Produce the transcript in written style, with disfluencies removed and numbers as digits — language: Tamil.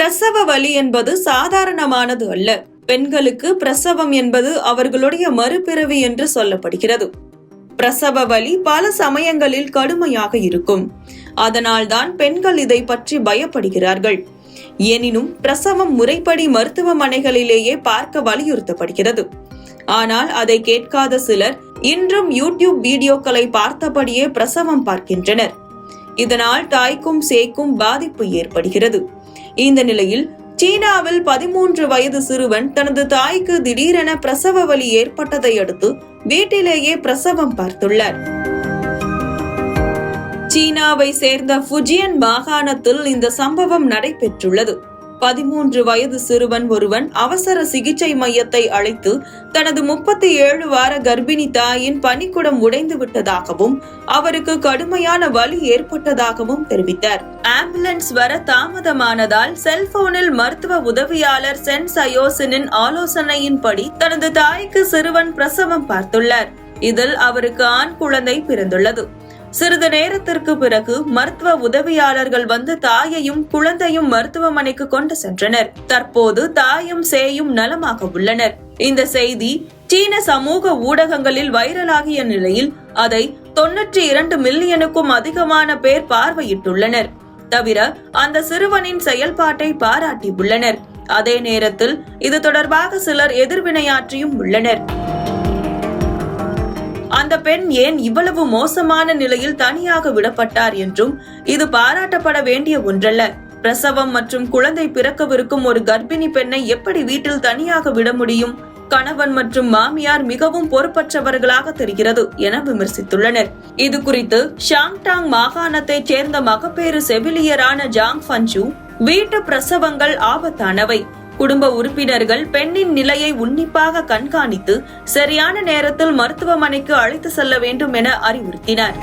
பிரசவ வலி என்பது சாதாரணமானது அல்ல. பெண்களுக்கு பிரசவம் என்பது அவர்களுடைய மறுபிறவி என்று சொல்லப்படுகிறது. பிரசவ வலி பல சமயங்களில் கடுமையாக இருக்கும். அதனால்தான் பெண்கள் இதை பற்றி பயப்படுகிறார்கள். எனினும் பிரசவம் முறைப்படி மருத்துவமனைகளிலேயே பார்க்க வலியுறுத்தப்படுகிறது. ஆனால் அதை கேட்காத சிலர் இன்றும் யூடியூப் வீடியோக்களை பார்த்தபடியே பிரசவம் பார்க்கின்றனர். இதனால் தாய்க்கும் சேய்க்கும் பாதிப்பு ஏற்படுகிறது. இந்த நிலையில் சீனாவில் 13 வயது சிறுவன் தனது தாய்க்கு திடீரென பிரசவ வலி ஏற்பட்டதை அடுத்து வீட்டிலேயே பிரசவம் பார்த்துள்ளார். சீனாவை சேர்ந்த ஃபுஜியன் மாகாணத்தில் இந்த சம்பவம் நடைபெற்றுள்ளது. 13 வயது சிறுவன் ஒருவன் அவசர சிகிச்சை மையத்தை அழைத்து தனது 37 வார கர்ப்பிணி தாயின் பனிக்குடம் உடைந்து விட்டதாகவும் அவருக்கு கடுமையான வலி ஏற்பட்டதாகவும் தெரிவித்தார். ஆம்புலன்ஸ் வர தாமதமானதால் செல்போனில் மருத்துவ உதவியாளர் சென் சயோசினின் ஆலோசனையின்படி தனது தாய்க்கு சிறுவன் பிரசவம் பார்த்துள்ளார். இதில் அவருக்கு ஆண் குழந்தை பிறந்துள்ளது. சிறிது நேரத்திற்கு பிறகு மருத்துவ உதவியாளர்கள் வந்து தாயையும் குழந்தையும் மருத்துவமனைக்கு கொண்டு சென்றனர். தற்போது தாயும் சேயும் நலமாக உள்ளனர். இந்த செய்தி சீன சமூக ஊடகங்களில் வைரலாகிய நிலையில் அதை 92 மில்லியனுக்கும் அதிகமான பேர் பார்வையிட்டுள்ளனர். தவிர அந்த சிறுவனின் செயல்பாட்டை பாராட்டி உள்ளனர். அதே நேரத்தில் இது தொடர்பாக சிலர் எதிர்வினையாற்றியும் உள்ளனர். அந்த பெண் ஏன் இவ்வளவு மோசமான நிலையில் தனியாக விடப்பட்டார் என்றும் இது பாராட்டப்பட வேண்டிய ஒன்றல்ல. பிரசவம் மற்றும் குழந்தை பிறக்கவிருக்கும் ஒரு கர்ப்பிணி பெண்ணை எப்படி வீட்டில் தனியாக விட முடியும்? கணவன் மற்றும் மாமியார் மிகவும் பொறுப்பற்றவர்களாக தெரிகிறது என விமர்சித்துள்ளனர். இது குறித்து ஷாங்டாங் மாகாணத்தைச் சேர்ந்த மகப்பேறு செவிலியரான ஜாங் ஃபன்சு, வீட்டு பிரசவங்கள் ஆபத்தானவை. குடும்ப உறுப்பினர்கள் பெண்ணின் நிலையை உன்னிப்பாக கண்காணித்து சரியான நேரத்தில் மருத்துவமனைக்கு அழைத்து செல்ல வேண்டும் என அறிவுறுத்தினார்.